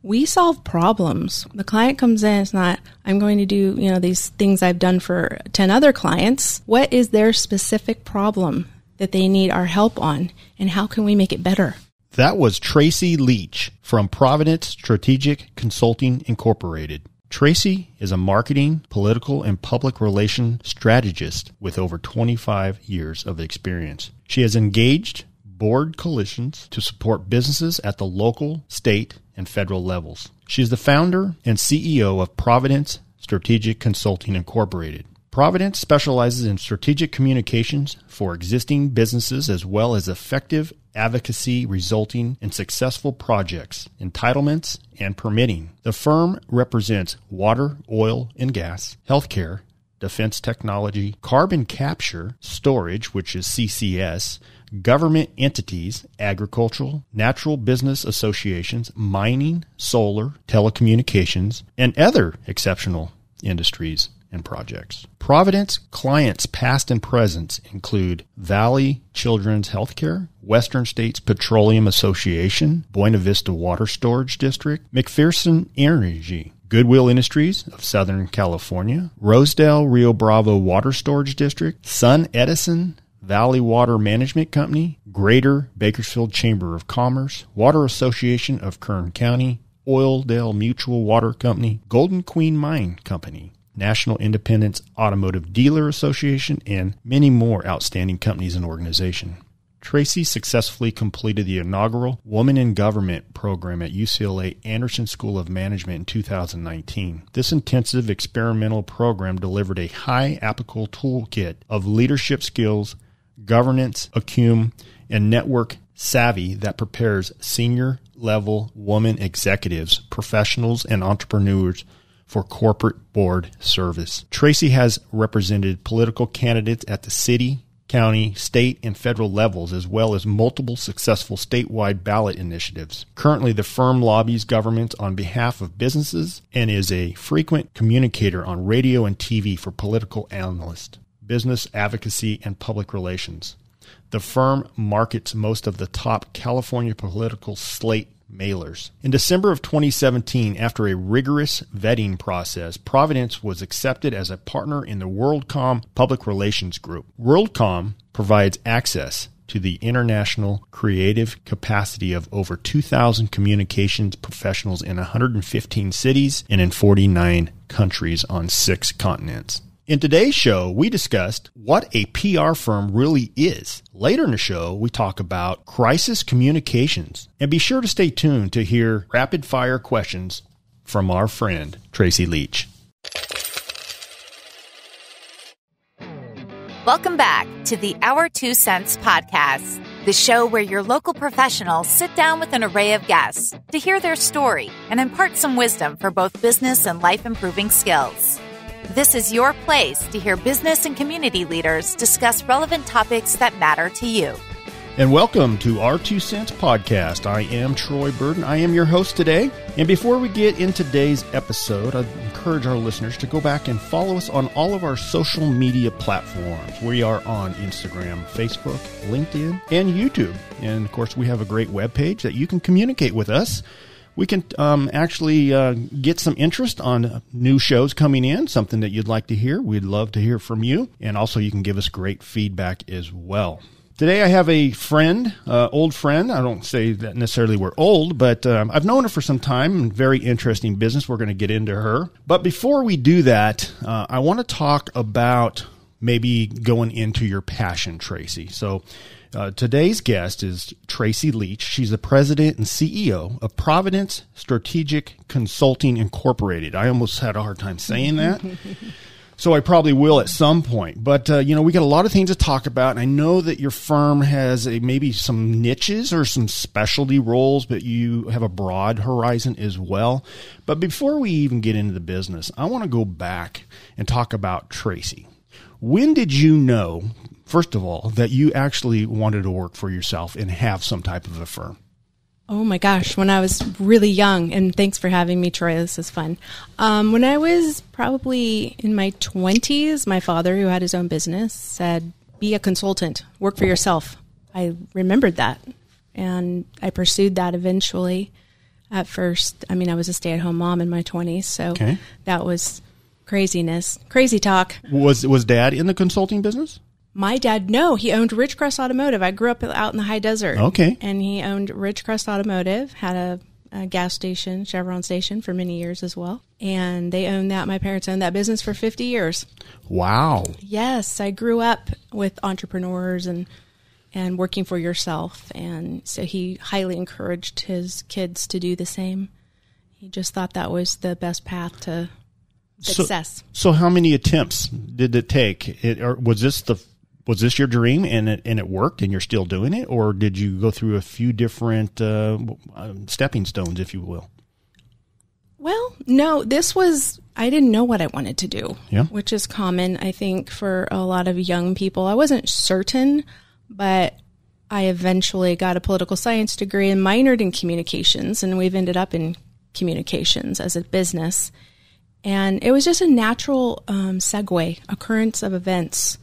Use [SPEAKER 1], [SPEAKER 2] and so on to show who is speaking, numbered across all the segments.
[SPEAKER 1] We solve problems. The client comes in, it's not, I'm going to do, these things I've done for 10 other clients. What is their specific problem that they need our help on, and how can we make it better?
[SPEAKER 2] That was Tracy Leach from Providence Strategic Consulting Incorporated. Tracy is a marketing, political, and public relations strategist with over 25 years of experience. She has engaged board coalitions to support businesses at the local, state, and federal levels. She is the founder and CEO of Providence Strategic Consulting Incorporated. Providence specializes in strategic communications for existing businesses as well as effective advocacy resulting in successful projects, entitlements, and permitting. The firm represents water, oil, and gas, healthcare, defense technology, carbon capture, storage, which is CCS, government entities, agricultural, natural business associations, mining, solar, telecommunications, and other exceptional industries and projects. Providence clients past and present include Valley Children's Healthcare, Western States Petroleum Association, Buena Vista Water Storage District, McPherson Energy, Goodwill Industries of Southern California, Rosedale Rio Bravo Water Storage District, Sun Edison Valley Water Management Company, Greater Bakersfield Chamber of Commerce, Water Association of Kern County, Oildale Mutual Water Company, Golden Queen Mine Company, National Independence Automotive Dealer Association, and many more outstanding companies and organizations. Tracy successfully completed the inaugural Woman in Government program at UCLA Anderson School of Management in 2019. This intensive experimental program delivered a high applicable toolkit of leadership skills, governance, acumen, and network savvy that prepares senior-level woman executives, professionals, and entrepreneurs for corporate board service. Tracy has represented political candidates at the city, county, state, and federal levels, as well as multiple successful statewide ballot initiatives. Currently, the firm lobbies governments on behalf of businesses and is a frequent communicator on radio and TV for political analysts, business advocacy, and public relations. The firm markets most of the top California political slate mailers. In December of 2017, after a rigorous vetting process, Providence was accepted as a partner in the Worldcom Public Relations Group. Worldcom provides access to the international creative capacity of over 2,000 communications professionals in 115 cities and in 49 countries on 6 continents. In today's show, we discussed what a PR firm really is. Later in the show, we talk about crisis communications. And be sure to stay tuned to hear rapid-fire questions from our friend, Tracy Leach.
[SPEAKER 3] Welcome back to the Our 2 Cents podcast, the show where your local professionals sit down with an array of guests to hear their story and impart some wisdom for both business and life-improving skills. This is your place to hear business and community leaders discuss relevant topics that matter to you.
[SPEAKER 2] And welcome to Our 2 Cents podcast. I am Troy Burden. I am your host today. And before we get in today's episode, I encourage our listeners to go back and follow us on all of our social media platforms. We are on Instagram, Facebook, LinkedIn, and YouTube. And of course, we have a great webpage that you can communicate with us. We can actually get some interest on new shows coming in, something that you'd like to hear. We'd love to hear from you. And also you can give us great feedback as well. Today I have a friend, old friend. I don't say that necessarily we're old, but I've known her for some time. Very interesting business. We're going to get into her. But before we do that, I want to talk about maybe going into your passion, Tracy. So today's guest is Tracy Leach. She's the president and CEO of Providence Strategic Consulting Incorporated. I almost had a hard time saying that, so I probably will at some point. But, we got a lot of things to talk about, and I know that your firm has maybe some niches or some specialty roles, but you have a broad horizon as well. But before we even get into the business, I want to go back and talk about Tracy. When did you know, first of all, that you actually wanted to work for yourself and have some type of a firm?
[SPEAKER 1] Oh my gosh, when I was really young, and thanks for having me, Troy, this is fun. When I was probably in my 20s, my father, who had his own business, said, be a consultant, work for yourself. I remembered that, and I pursued that eventually. at first. I mean, I was a stay-at-home mom in my 20s, so that was craziness. Crazy talk.
[SPEAKER 2] Was Dad in the consulting business?
[SPEAKER 1] My dad, no. He owned Ridgecrest Automotive. I grew up out in the high desert.
[SPEAKER 2] Okay.
[SPEAKER 1] And he owned Ridgecrest Automotive, had a gas station, Chevron station, for many years as well. And they owned that. My parents owned that business for 50 years.
[SPEAKER 2] Wow.
[SPEAKER 1] Yes. I grew up with entrepreneurs and working for yourself. And so he highly encouraged his kids to do the same. He just thought that was the best path to success.
[SPEAKER 2] So how many attempts did it take? Or was this your dream and it worked and you're still doing it? Or did you go through a few different stepping stones, if you will?
[SPEAKER 1] Well, no, I didn't know what I wanted to do, which is common, I think, for a lot of young people. I wasn't certain, but I eventually got a political science degree and minored in communications, and we've ended up in communications as a business. And it was just a natural occurrence of events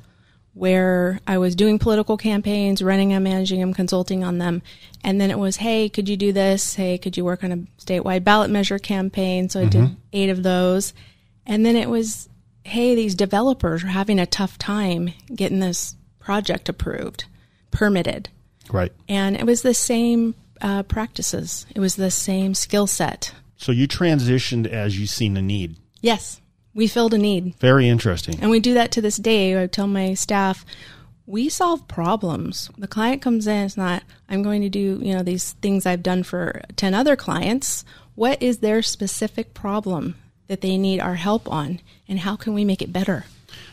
[SPEAKER 1] where I was doing political campaigns, running them, managing them, consulting on them. And then it was, hey, could you do this? Hey, could you work on a statewide ballot measure campaign? So I did 8 of those. And then it was, hey, these developers are having a tough time getting this project approved, permitted.
[SPEAKER 2] Right.
[SPEAKER 1] And it was the same practices. It was the same skill set.
[SPEAKER 2] So you transitioned as you seen the need.
[SPEAKER 1] Yes. We filled a need.
[SPEAKER 2] Very interesting.
[SPEAKER 1] And we do that to this day. I tell my staff, we solve problems. The client comes in, it's not, I'm going to do, these things I've done for 10 other clients. What is their specific problem that they need our help on? And how can we make it better?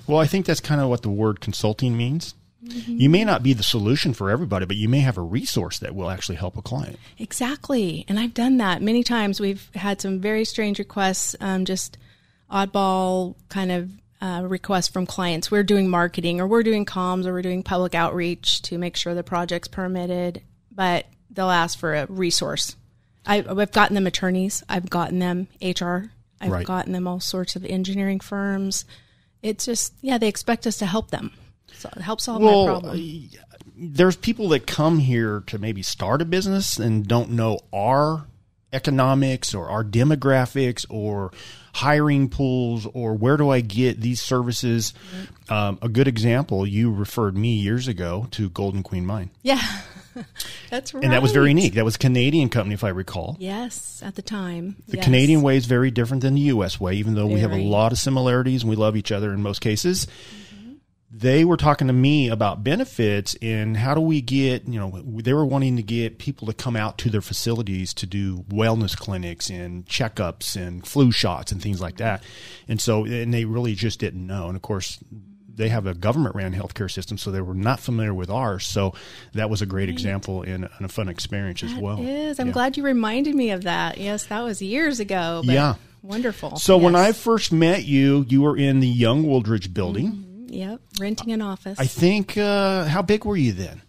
[SPEAKER 2] Well, I think that's kind of what the word consulting means. Mm-hmm. You may not be the solution for everybody, but you may have a resource that will actually help a client.
[SPEAKER 1] Exactly. And I've done that many times. We've had some very strange requests, just oddball kind of requests from clients. We're doing marketing, or we're doing comms, or we're doing public outreach to make sure the project's permitted, but they'll ask for a resource. I've gotten them attorneys. I've gotten them HR. I've gotten them all sorts of engineering firms. It's just, they expect us to help them. So it helps solve my problem.
[SPEAKER 2] There's people that come here to maybe start a business and don't know our economics or our demographics or hiring pools or where do I get these services. A good example, you referred me years ago to Golden Queen Mine.
[SPEAKER 1] Yeah, that's right.
[SPEAKER 2] And that was very unique. That was a Canadian company, if I recall.
[SPEAKER 1] Yes, at the time.
[SPEAKER 2] The Canadian way is very different than the U.S. way, even though we have a lot of similarities and we love each other in most cases. They were talking to me about benefits and how do we get, they were wanting to get people to come out to their facilities to do wellness clinics and checkups and flu shots and things like that. And they really just didn't know. And of course, they have a government-ran healthcare system, so they were not familiar with ours. So that was a great example and a fun experience as well.
[SPEAKER 1] It is. I'm glad you reminded me of that. Yes, that was years ago. But wonderful.
[SPEAKER 2] So when I first met you, you were in the Young Wooldridge building.
[SPEAKER 1] Yep, renting an office.
[SPEAKER 2] I think, how big were you then?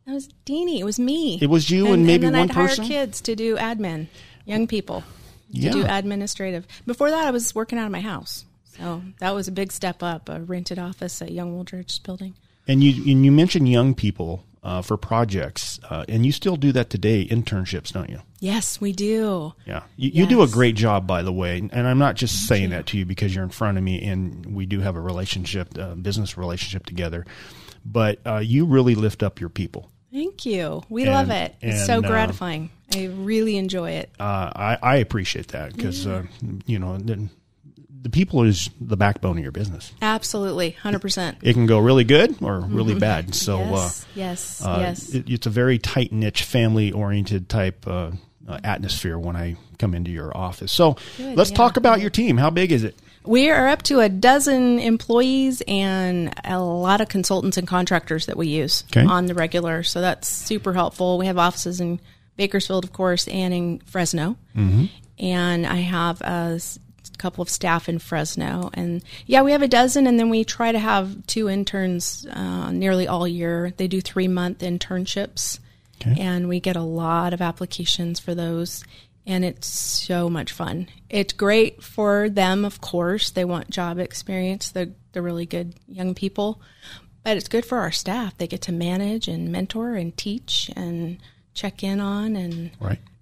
[SPEAKER 1] That was Deanie. It was me.
[SPEAKER 2] It was you and maybe
[SPEAKER 1] one person? And then I'd
[SPEAKER 2] person?
[SPEAKER 1] hire kids to do admin, young people to do administrative. Before that, I was working out of my house. So that was a big step up, a rented office at Young Wooldridge building. And
[SPEAKER 2] you mentioned young people for projects, and you still do that today, internships, don't you?
[SPEAKER 1] Yes, we do.
[SPEAKER 2] Yeah. You do a great job, by the way, and I'm not just saying that to you because you're in front of me and we do have a relationship, business relationship together, but you really lift up your people. Thank you. We love it. It's so gratifying. I really enjoy it. I appreciate that because, the people is the backbone of your business. Absolutely, 100%. It can go really good or really bad. So, yes. It's a very tight niche, family oriented type atmosphere when I come into your office. So, let's talk about your team. How big is it? We are up to 12 employees and a lot of consultants and contractors that we use on the regular. So that's super helpful. We have offices in Bakersfield, of course, and in Fresno. Mm-hmm. And I have a couple of staff in Fresno. And we have 12, and then we try to have 2 interns nearly all year. They do 3-month internships, and we get a lot of applications for those. And it's so much fun. It's great for them, of course. They want job experience. They're really good young people. But it's good for our staff. They get to manage and mentor and teach and check in on and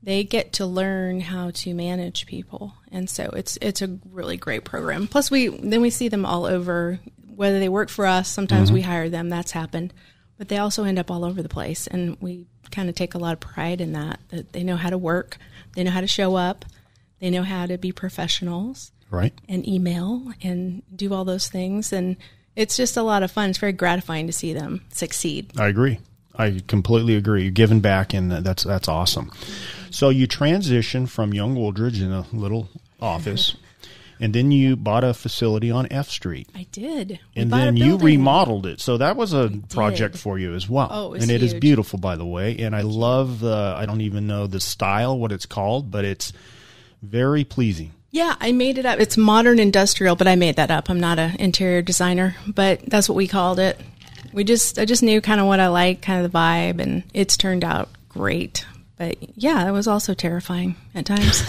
[SPEAKER 1] they get to learn how to manage people. And so it's a really great program. Plus we see them all over, whether they work for us, sometimes we hire them, that's happened, but they also end up all over the place. And we kind of take a lot of pride in that they know how to work, they know how to show up, they know how to be professionals,
[SPEAKER 2] right? And
[SPEAKER 1] email and do all those things. And it's just a lot of fun. It's very gratifying to see them succeed.
[SPEAKER 2] I agree. I completely agree. You're giving back, and that's awesome. So you transitioned from Young Wooldridge in a little office, and then you bought a facility on F Street.
[SPEAKER 1] I did.
[SPEAKER 2] And then you remodeled it. So that was a project for you as well.
[SPEAKER 1] Oh, it was
[SPEAKER 2] and it
[SPEAKER 1] huge.
[SPEAKER 2] Is beautiful, by the way. And I love I don't even know the style, what it's called, but it's very pleasing.
[SPEAKER 1] Yeah, I made it up. It's modern industrial, but I made that up. I'm not an interior designer, but that's what we called it. I just knew kind of what I liked, kind of the vibe, and it's turned out great. But yeah, it was also terrifying at times.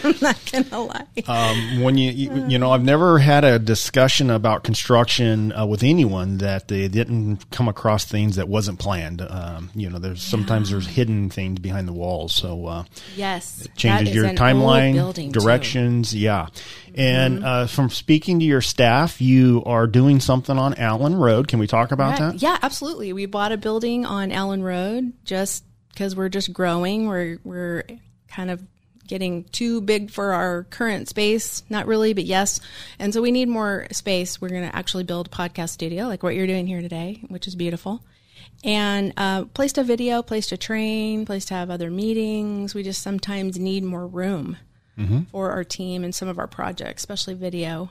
[SPEAKER 1] I'm not gonna lie.
[SPEAKER 2] When you know, I've never had a discussion about construction with anyone that they didn't come across things that wasn't planned. You know, sometimes there's hidden things behind the walls. So
[SPEAKER 1] yes,
[SPEAKER 2] it changes your timeline, directions. Too. Yeah. And from speaking to your staff, you are doing something on Allen Road. Can we talk about that?
[SPEAKER 1] Yeah, absolutely. We bought a building on Allen Road just because we're just growing. We're kind of getting too big for our current space. Not really, but yes. And so we need more space. We're going to actually build a podcast studio like what you're doing here today, which is beautiful. And place to video, place to train, place to have other meetings. We just sometimes need more room for our team and some of our projects, especially video.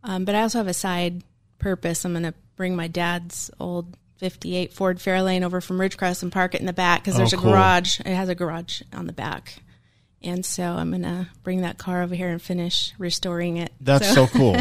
[SPEAKER 1] But I also have a side purpose. I'm going to bring my dad's old 58 Ford Fairlane over from Ridgecrest and park it in the back because there's a garage. It has a garage on the back. And so I'm going to bring that car over here and finish restoring it.
[SPEAKER 2] That's so cool.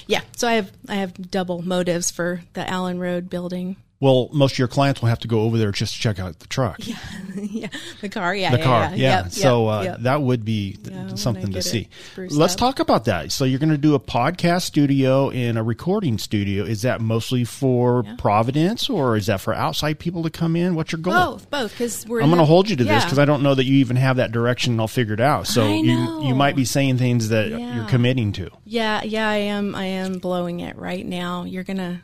[SPEAKER 1] Yeah. So I have double motives for the Allen Road building.
[SPEAKER 2] Well, most of your clients will have to go over there just to check out the truck.
[SPEAKER 1] Yeah, yeah, the car, yeah.
[SPEAKER 2] Yep, so that would be something to see. Let's talk about that. So you're going to do a podcast studio and a recording studio. Is that mostly for Providence, or is that for outside people to come in? What's your goal?
[SPEAKER 1] Both. Because I'm
[SPEAKER 2] going to hold you to this because I don't know that you even have that direction all figured out. So you might be saying things that you're committing to.
[SPEAKER 1] Yeah, I am blowing it right now. You're gonna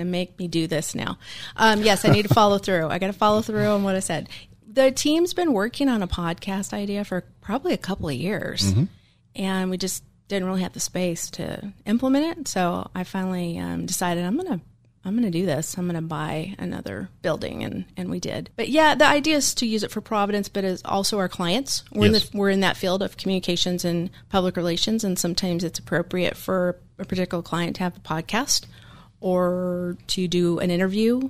[SPEAKER 1] make me do this now. Yes, I need to follow through. I got to follow through on what I said. The team's been working on a podcast idea for probably a couple of years, and we just didn't really have the space to implement it. So I finally decided I'm gonna do this. I'm gonna buy another building, and we did. But yeah, the idea is to use it for Providence, but as also our clients. We're in that field of communications and public relations, and sometimes it's appropriate for a particular client to have a podcast or to do an interview,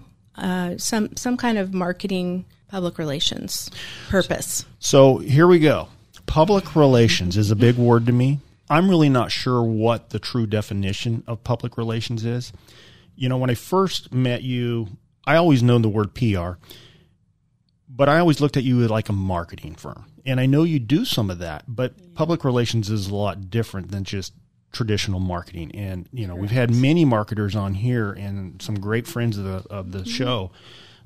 [SPEAKER 1] some kind of marketing, public relations purpose.
[SPEAKER 2] So here we go. Public relations is a big word to me. I'm really not sure what the true definition of public relations is. You know, when I first met you, I always known the word PR, but I always looked at you like a marketing firm. And I know you do some of that, but public relations is a lot different than just traditional marketing. And, you know, we've had many marketers on here and some great friends of the show.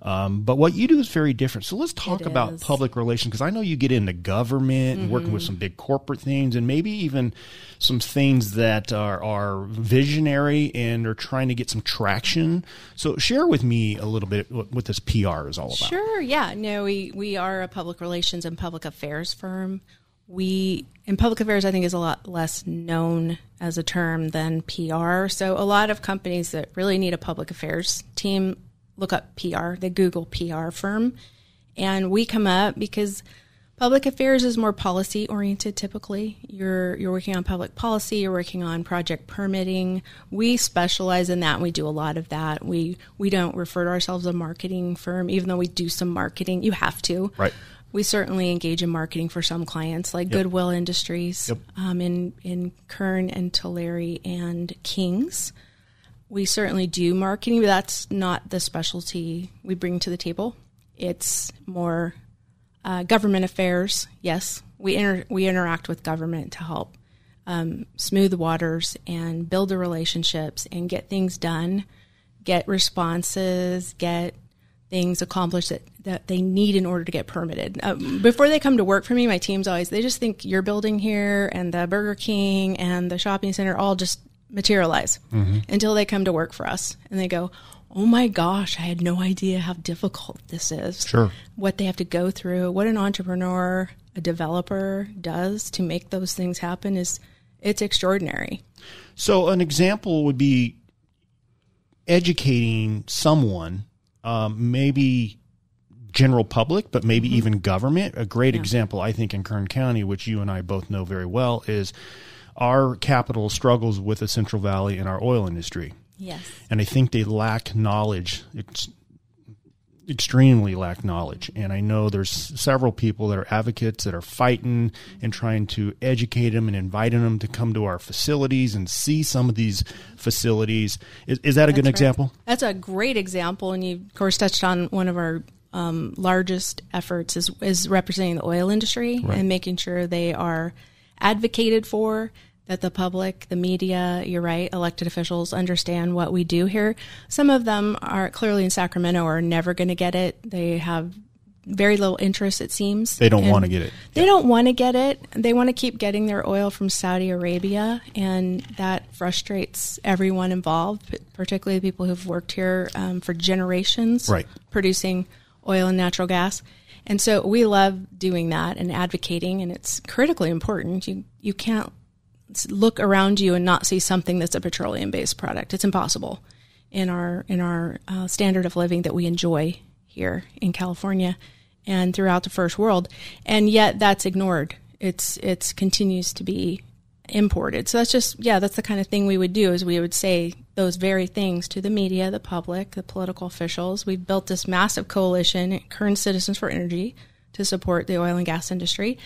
[SPEAKER 2] But what you do is very different. So let's talk about public relations, because I know you get into government and working with some big corporate things and maybe even some things that are visionary and are trying to get some traction. So share with me a little bit what this PR is all about.
[SPEAKER 1] Sure. Yeah. No, we are a public relations and public affairs firm. In public affairs, I think, is a lot less known as a term than PR. So a lot of companies that really need a public affairs team look up PR. They Google PR firm. And we come up because public affairs is more policy oriented typically. You're working on public policy, you're working on project permitting. We specialize in that, and we do a lot of that. We don't refer to ourselves as a marketing firm, even though we do some marketing. You have to.
[SPEAKER 2] Right.
[SPEAKER 1] We certainly engage in marketing for some clients, like Goodwill Industries, in Kern and Tulare and Kings. We certainly do marketing, but that's not the specialty we bring to the table. It's more government affairs. Yes, we interact with government to help smooth the waters and build the relationships and get things done, get responses, get things accomplished that they need in order to get permitted. Before they come to work for me, my team's always, they just think your building here and the Burger King and the shopping center all just materialize until they come to work for us. And they go, oh my gosh, I had no idea how difficult this is.
[SPEAKER 2] Sure. What
[SPEAKER 1] they have to go through, what an entrepreneur, a developer does to make those things happen it's extraordinary.
[SPEAKER 2] So an example would be educating someone, maybe general public, but maybe even government. A great example, I think, in Kern County, which you and I both know very well, is our capital struggles with the Central Valley and our oil industry.
[SPEAKER 1] Yes.
[SPEAKER 2] And I think they lack knowledge. It's extremely lack knowledge. And I know there's several people that are advocates that are fighting and trying to educate them and inviting them to come to our facilities and see some of these facilities. Is that a good example?
[SPEAKER 1] That's a great example. And you, of course, touched on one of our largest efforts is representing the oil industry and making sure they are advocated for, that the public, the media, you're right, elected officials understand what we do here. Some of them are clearly in Sacramento are never going to get it. They have very little interest, it seems.
[SPEAKER 2] They don't want to get it.
[SPEAKER 1] They don't want to get it. They want to keep getting their oil from Saudi Arabia, and that frustrates everyone involved, particularly the people who've worked here for generations, producing oil and natural gas. And so we love doing that and advocating, and it's critically important. You can't look around you and not see something that's a petroleum-based product. It's impossible in our standard of living that we enjoy here in California and throughout the first world, and yet that's ignored. It's continues to be imported. So that's the kind of thing we would do, is we would say those very things to the media, the public, the political officials. We've built this massive coalition, Kern Citizens for Energy, to support the oil and gas industry,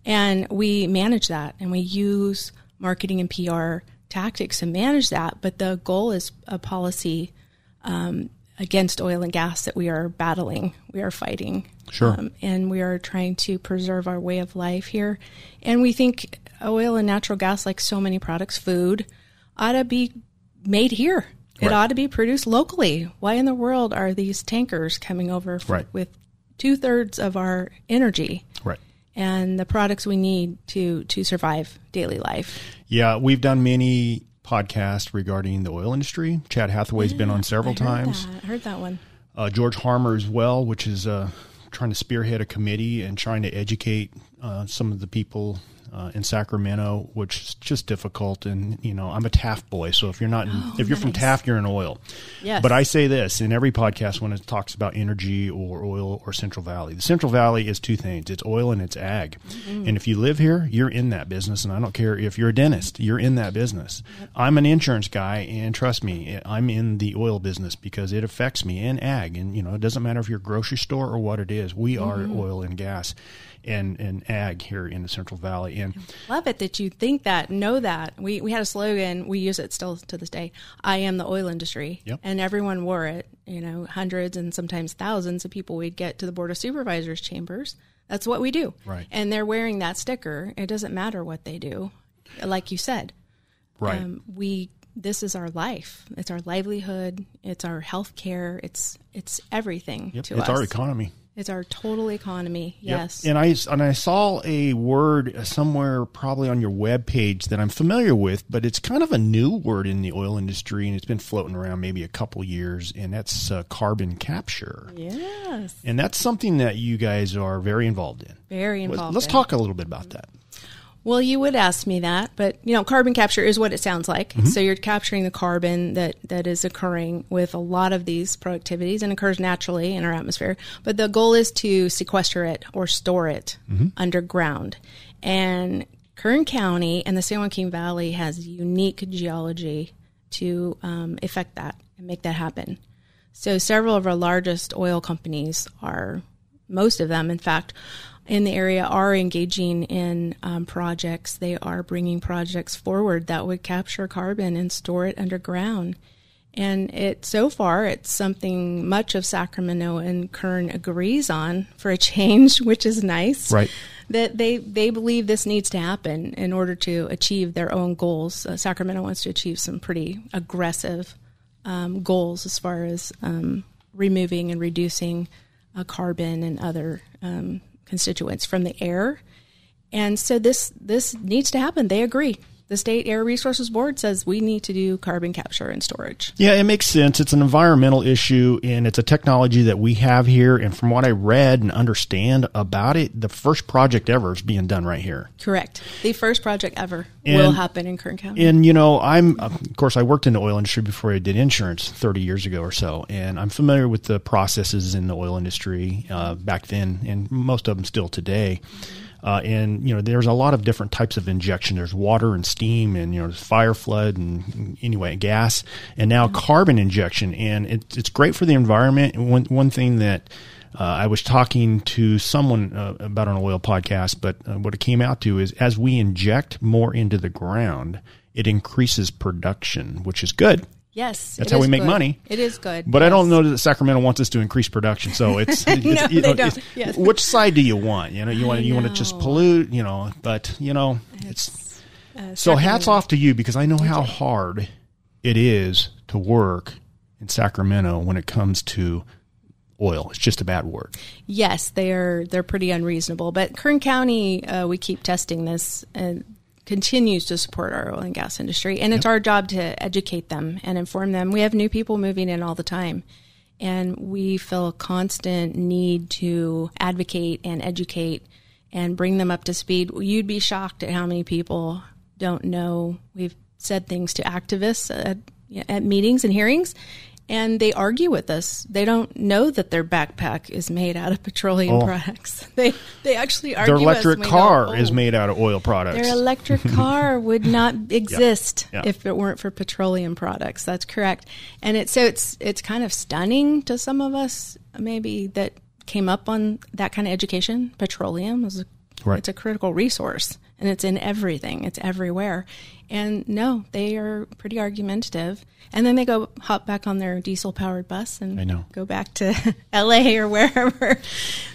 [SPEAKER 1] and we manage that, and we use marketing and PR tactics to manage that. But the goal is a policy against oil and gas that we are battling, we are fighting.
[SPEAKER 2] Sure.
[SPEAKER 1] And we are trying to preserve our way of life here. And we think oil and natural gas, like so many products, food, ought to be made here. It ought to be produced locally. Why in the world are these tankers coming over with 2/3 of our energy? Right. And the products we need to survive daily life.
[SPEAKER 2] Yeah, we've done many podcasts regarding the oil industry. Chad Hathaway's been on several times.
[SPEAKER 1] I heard that one.
[SPEAKER 2] George Harmer as well, which is trying to spearhead a committee and trying to educate some of the people in Sacramento, which is just difficult. And, I'm a Taft boy. So if you're not, if you're from Taft, you're in oil. Yes. But I say this in every podcast when it talks about energy or oil or Central Valley. The Central Valley is two things. It's oil and it's ag. Mm-hmm. And if you live here, you're in that business. And I don't care if you're a dentist, you're in that business. Yep. I'm an insurance guy. And trust me, I'm in the oil business because it affects me, and ag. And, it doesn't matter if you're a grocery store or what it is. We are oil and gas and ag here in the Central Valley. And
[SPEAKER 1] love it that you think that, know that. We had a slogan, we use it still to this day, I am the oil industry. Yep. And everyone wore it, hundreds and sometimes thousands of people we'd get to the Board of Supervisors chambers. That's what we do. Right. And they're wearing that sticker. It doesn't matter what they do, like you said. Right. This is our life. It's our livelihood. It's our health care. It's everything to us.
[SPEAKER 2] It's our economy.
[SPEAKER 1] It's our total economy, yes.
[SPEAKER 2] Yep. And I saw a word somewhere probably on your webpage that I'm familiar with, but it's kind of a new word in the oil industry, and it's been floating around maybe a couple years, and that's carbon capture. Yes. And that's something that you guys are very involved in.
[SPEAKER 1] Very involved.
[SPEAKER 2] Let's talk a little bit about that.
[SPEAKER 1] Well, you would ask me that, but, carbon capture is what it sounds like. Mm-hmm. So you're capturing the carbon that is occurring with a lot of these productivities and occurs naturally in our atmosphere. But the goal is to sequester it or store it underground. And Kern County and the San Joaquin Valley has unique geology to effect that and make that happen. So several of our largest oil companies most of them, in fact, in the area are engaging in projects. They are bringing projects forward that would capture carbon and store it underground. And so far, it's something much of Sacramento and Kern agrees on for a change, which is nice. Right. That they believe this needs to happen in order to achieve their own goals. Sacramento wants to achieve some pretty aggressive goals as far as removing and reducing carbon and other constituents from the air. And so this needs to happen. They agree. The State Air Resources Board says we need to do carbon capture and storage.
[SPEAKER 2] Yeah, it makes sense. It's an environmental issue, and it's a technology that we have here. And from what I read and understand about it, the first project ever is being done right here.
[SPEAKER 1] Correct. The first project ever will happen in Kern County.
[SPEAKER 2] And, of course, I worked in the oil industry before I did insurance 30 years ago or so. And I'm familiar with the processes in the oil industry back then, and most of them still today. There's a lot of different types of injection. There's water and steam and, there's fire flood and gas and now carbon injection. And it's great for the environment. And one thing that I was talking to someone about on an oil podcast, but what it came out to is as we inject more into the ground, it increases production, which is good.
[SPEAKER 1] Yes,
[SPEAKER 2] that's how we make money.
[SPEAKER 1] It is good,
[SPEAKER 2] but yes. I don't know that Sacramento wants us to increase production. So it's,
[SPEAKER 1] no, they don't. Yes.
[SPEAKER 2] Which side do you want? You want to just pollute. But it's so hats off to you because I know how hard it is to work in Sacramento when it comes to oil. It's just a bad word.
[SPEAKER 1] Yes, they're pretty unreasonable. But Kern County, we keep testing this and continues to support our oil and gas industry. And it's our job to educate them and inform them. We have new people moving in all the time. And we feel a constant need to advocate and educate and bring them up to speed. You'd be shocked at how many people don't know. We've said things to activists at meetings and hearings, and they argue with us. They don't know that their backpack is made out of petroleum products. They actually argue
[SPEAKER 2] their electric car is made out of oil products.
[SPEAKER 1] Their electric car would not exist if it weren't for petroleum products. That's correct. And it's kind of stunning to some of us maybe that came up on that kind of education. Petroleum is it's a critical resource, and it's in everything. It's everywhere. And no, they are pretty argumentative. And then they hop back on their diesel-powered bus and go back to L.A. or wherever.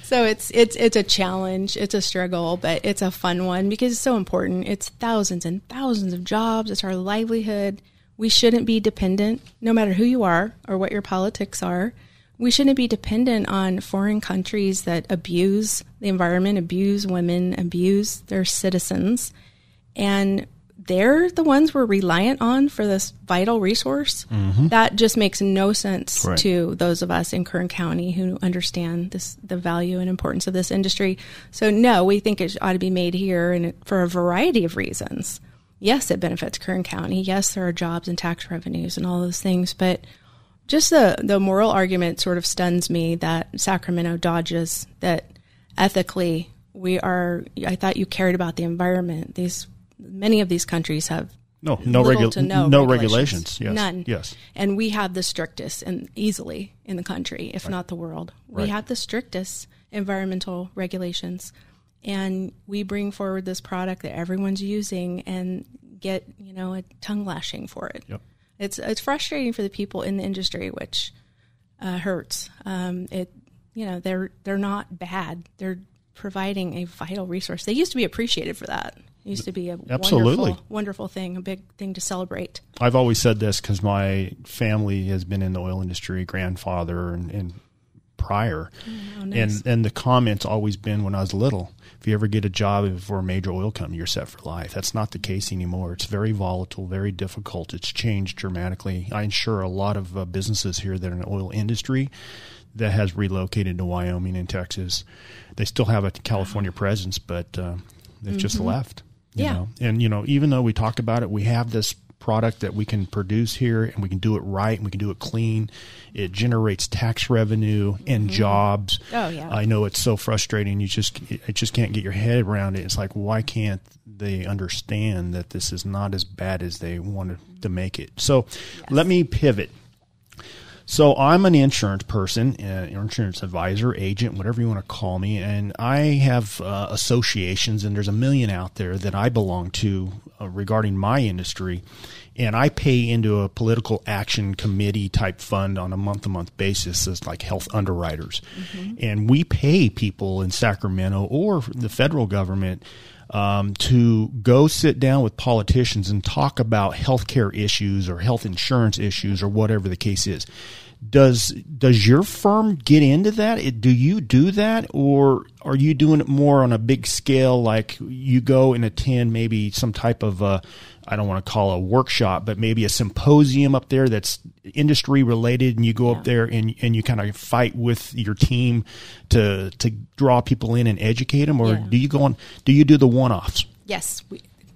[SPEAKER 1] So it's a challenge. It's a struggle, but it's a fun one because it's so important. It's thousands and thousands of jobs. It's our livelihood. We shouldn't be dependent, no matter who you are or what your politics are. We shouldn't be dependent on foreign countries that abuse the environment, abuse women, abuse their citizens. And they're the ones we're reliant on for this vital resource. Mm-hmm. That just makes no sense to those of us in Kern County who understand the value and importance of this industry. So no, we think it ought to be made here and for a variety of reasons. Yes, it benefits Kern County. Yes, there are jobs and tax revenues and all those things, but just the moral argument sort of stuns me that Sacramento dodges that ethically I thought you cared about the environment. Many of these countries have no regulations.
[SPEAKER 2] Yes.
[SPEAKER 1] None.
[SPEAKER 2] Yes.
[SPEAKER 1] And we have the strictest and easily in the country, if not the world. We have the strictest environmental regulations. And we bring forward this product that everyone's using and get, a tongue lashing for it. Yep. It's frustrating for the people in the industry, which hurts. They're not bad. They're providing a vital resource. They used to be appreciated for that. It used to be a wonderful thing, a big thing to celebrate. I've
[SPEAKER 2] always said this because my family has been in the oil industry, grandfather and prior. Oh, nice. And the comment's always been when I was little, if you ever get a job for a major oil company, you're set for life. That's not the case anymore. It's very volatile, very difficult. It's changed dramatically. I insure a lot of businesses here that are in the oil industry that has relocated to Wyoming and Texas. They still have a California presence, but they've just left. You know? And, even though we talked about it, we have this product that we can produce here and we can do it right and we can do it clean. It generates tax revenue and jobs. Oh, yeah. I know it's so frustrating. You just can't get your head around it. It's like, why can't they understand that this is not as bad as they wanted to make it? So let me pivot. So I'm an insurance person, insurance advisor, agent, whatever you want to call me, and I have associations, and there's a million out there that I belong to regarding my industry, and I pay into a political action committee type fund on a month-to-month basis as like health underwriters, and we pay people in Sacramento or the federal government to go sit down with politicians and talk about healthcare issues or health insurance issues or whatever the case is. Does your firm get into that? Do you do that, or are you doing it more on a big scale, like you go and attend maybe some type of I don't want to call it a workshop, but maybe a symposium up there that's industry related, and you go up there and you kind of fight with your team to draw people in and educate them, or do you do the one-offs?
[SPEAKER 1] Yes.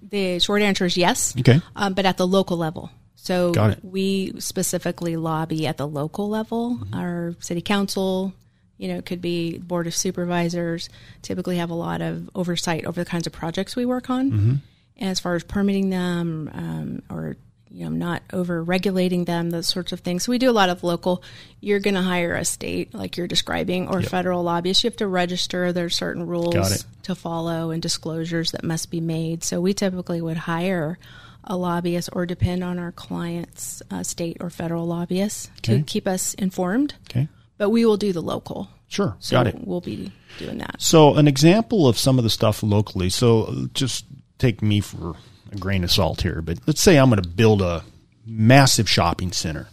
[SPEAKER 1] The short answer is yes.
[SPEAKER 2] Okay.
[SPEAKER 1] But at the local level. So
[SPEAKER 2] Got it.
[SPEAKER 1] we specifically lobby at the local level. Mm-hmm. Our city council, could be board of supervisors, typically have a lot of oversight over the kinds of projects we work on. Mm-hmm. And as far as permitting them, or not over regulating them, those sorts of things. So we do a lot of local. You're going to hire a state like you're describing, or federal lobbyists. You have to register. There's certain rules to follow and disclosures that must be made. So we typically would hire a lobbyist or depend on our clients, state or federal lobbyists, to keep us informed. Okay. But we will do the local.
[SPEAKER 2] Sure.
[SPEAKER 1] So
[SPEAKER 2] got it.
[SPEAKER 1] We'll be doing that.
[SPEAKER 2] So an example of some of the stuff locally. So just take me for a grain of salt here, but let's say I'm going to build a massive shopping center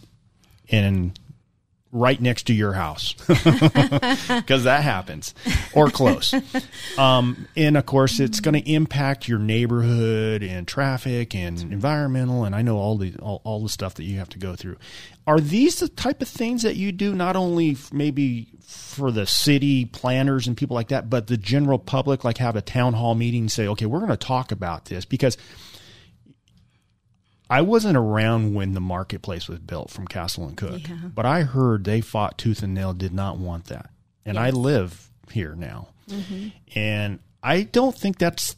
[SPEAKER 2] and right next to your house, because that happens, or close. And of course it's going to impact your neighborhood and traffic and environmental. And I know all the stuff that you have to go through. Are these the type of things that you do, not only maybe for the city planners and people like that, but the general public, like have a town hall meeting and say, okay, we're going to talk about this? Because I wasn't around when the marketplace was built from Castle and Cook, but I heard they fought tooth and nail, did not want that. And I live here now. Mm-hmm. And I don't think that's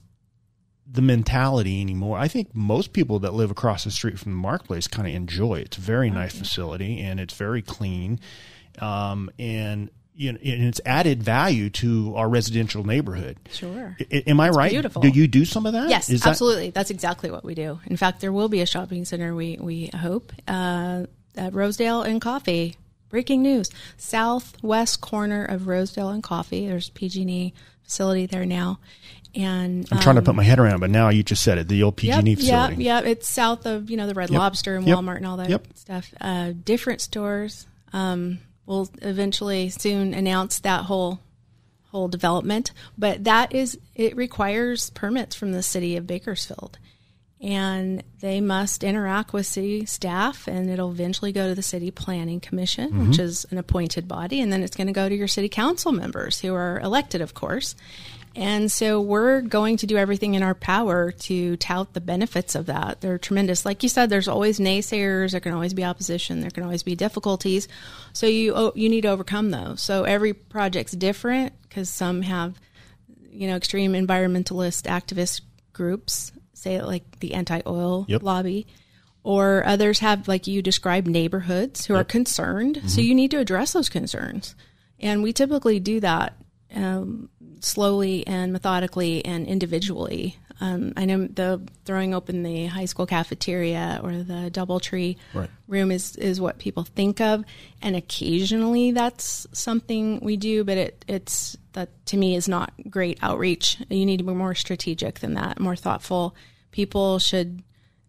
[SPEAKER 2] the mentality anymore. I think most people that live across the street from the marketplace kind of enjoy it. It's a very nice facility, and it's very clean. And it's added value to our residential neighborhood. Sure. Am I right? Beautiful. Do you do some of that?
[SPEAKER 1] Yes, absolutely. That's exactly what we do. In fact, there will be a shopping center, we hope, at Rosedale and Coffee. Breaking news. Southwest corner of Rosedale and Coffee. There's PG&E facility there now. And
[SPEAKER 2] I'm trying to put my head around it, but now you just said it, the old PG&E facility.
[SPEAKER 1] Yeah, it's south of, the Red Lobster and Walmart and all that stuff. Different stores. We'll eventually soon announce that whole development, but it requires permits from the city of Bakersfield, and they must interact with city staff, and it'll eventually go to the city planning commission, which is an appointed body, and then it's going to go to your city council members, who are elected, of course. And so we're going to do everything in our power to tout the benefits of that. They're tremendous. Like you said, there's always naysayers. There can always be opposition. There can always be difficulties. So you need to overcome those. So every project's different, because some have, extreme environmentalist activist groups, say like the anti-oil lobby, or others have, like you described, neighborhoods who are concerned. Mm-hmm. So you need to address those concerns. And we typically do that slowly and methodically and individually. I know throwing open the high school cafeteria or the DoubleTree room is what people think of, and occasionally that's something we do, but it's that to me is not great outreach. You need to be more strategic than that, more thoughtful. People should,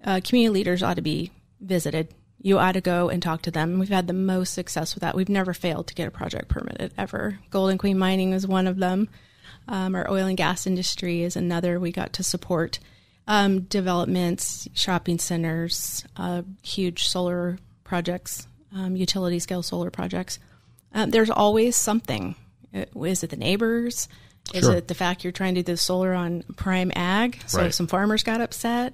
[SPEAKER 1] community leaders ought to be visited. You ought to go and talk to them. We've had the most success with that. We've never failed to get a project permitted ever. Golden Queen Mining is one of them. Our oil and gas industry is another. We got to support developments, shopping centers, huge solar projects, utility scale solar projects. There's always something. Is it the neighbors? Is it the fact you're trying to do the solar on prime ag? So some farmers got upset.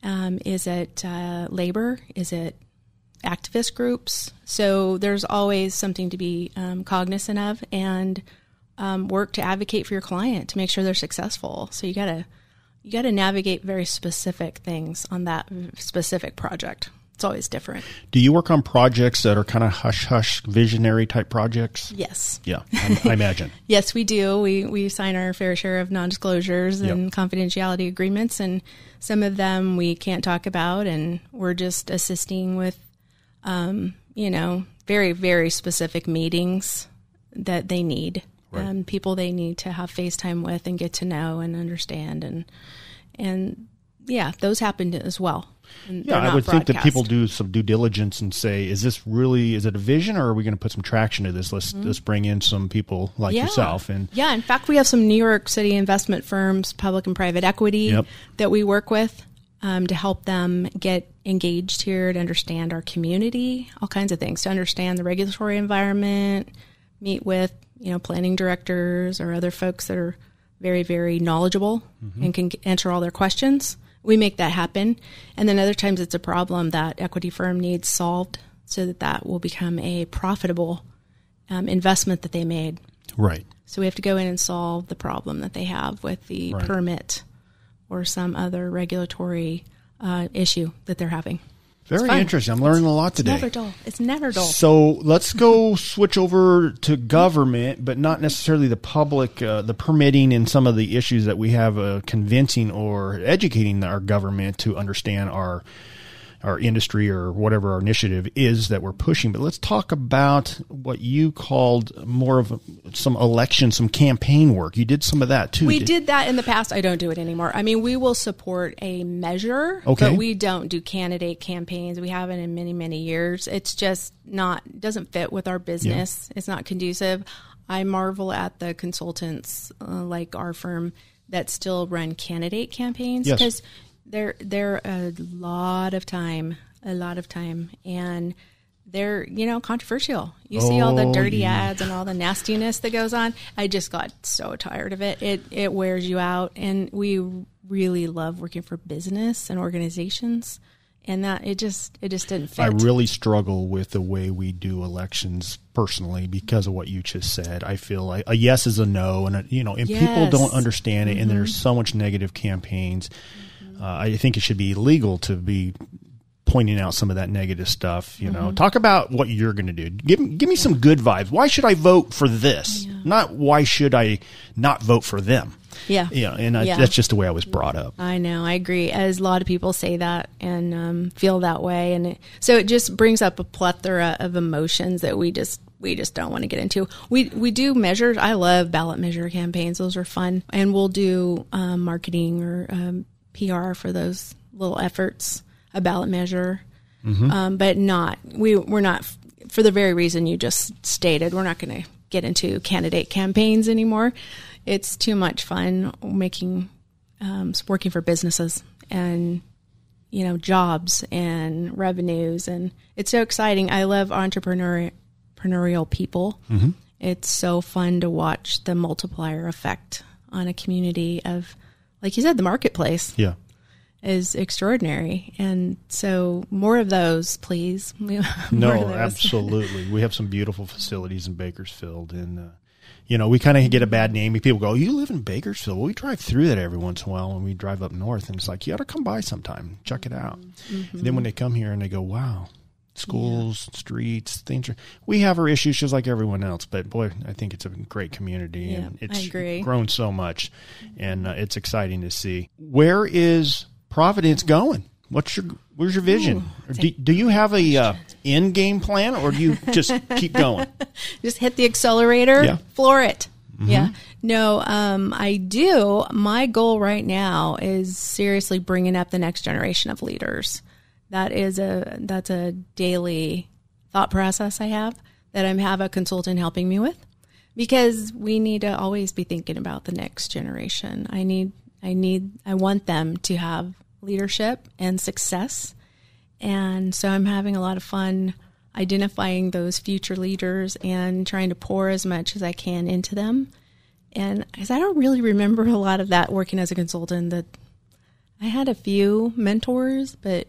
[SPEAKER 1] Is it labor? Is it activist groups? So there's always something to be cognizant of, and work to advocate for your client to make sure they're successful. So you gotta navigate very specific things on that specific project. It's always different.
[SPEAKER 2] Do you work on projects that are kind of hush-hush visionary type projects?
[SPEAKER 1] Yes.
[SPEAKER 2] Yeah, I imagine.
[SPEAKER 1] Yes, we do. We sign our fair share of non-disclosures and confidentiality agreements, and some of them we can't talk about, and we're just assisting with, very, very specific meetings that they need. People they need to have FaceTime with and get to know and understand. And those happen as well.
[SPEAKER 2] Yeah, I would think that people do some due diligence and say, is it a vision, or are we going to put some traction to this? Let's bring in some people like yourself. And
[SPEAKER 1] in fact, we have some New York City investment firms, public and private equity, that we work with to help them get engaged here, to understand our community, all kinds of things, to understand the regulatory environment, meet with, planning directors or other folks that are very, very knowledgeable and can answer all their questions. We make that happen. And then other times it's a problem that equity firm needs solved so that will become a profitable investment that they made.
[SPEAKER 2] Right.
[SPEAKER 1] So we have to go in and solve the problem that they have with the permit or some other regulatory issue that they're having.
[SPEAKER 2] Very interesting. I'm learning a lot today.
[SPEAKER 1] It's never dull.
[SPEAKER 2] So let's go switch over to government, but not necessarily the public, the permitting and some of the issues that we have convincing or educating our government to understand our industry or whatever our initiative is that we're pushing. But let's talk about what you called more of some election, some campaign work. You did some of that too.
[SPEAKER 1] We did that in the past. I don't do it anymore. I mean, we will support a measure, but we don't do candidate campaigns. We haven't in many, many years. It's just doesn't fit with our business. Yeah. It's not conducive. I marvel at the consultants like our firm that still run candidate campaigns because they're a lot of time, and they're, controversial. You see all the dirty ads and all the nastiness that goes on. I just got so tired of it. It wears you out, and we really love working for business and organizations, and that it just didn't fit.
[SPEAKER 2] I really struggle with the way we do elections personally because of what you just said. I feel like a yes is a no, and people don't understand it, and there's so much negative campaigns. I think it should be illegal to be pointing out some of that negative stuff. Talk about what you're going to do. Give me some good vibes. Why should I vote for this? Not why should I not vote for them? That's just the way I was brought up.
[SPEAKER 1] I know. I agree. As a lot of people say that and feel that way, and so it just brings up a plethora of emotions that we just don't want to get into. We do measures. I love ballot measure campaigns. Those are fun, and we'll do marketing or PR for those little efforts, a ballot measure, but we're not, for the very reason you just stated, we're not going to get into candidate campaigns anymore. It's too much fun working for businesses and, jobs and revenues. And it's so exciting. I love entrepreneurial people. It's so fun to watch the multiplier effect on a community of, like you said, the marketplace is extraordinary. And so more of those, please.
[SPEAKER 2] Absolutely. We have some beautiful facilities in Bakersfield. And, we kind of get a bad name. People go, you live in Bakersfield? Well, we drive through that every once in a while when we drive up north. And it's like, you ought to come by sometime. Check it out. And then when they come here and they go, wow, schools, streets, things. We have our issues just like everyone else, but boy, I think it's a great community, and it's grown so much, and it's exciting to see. Where is Providence going? Where's your vision? Do you have a end game plan, or do you just keep going?
[SPEAKER 1] Just hit the accelerator, floor it. Yeah. No, I do. My goal right now is seriously bringing up the next generation of leaders. That's a daily thought process I have that I have a consultant helping me with, because we need to always be thinking about the next generation. I want them to have leadership and success. And so I'm having a lot of fun identifying those future leaders and trying to pour as much as I can into them. And because I don't really remember a lot of that working as a consultant, that I had a few mentors, but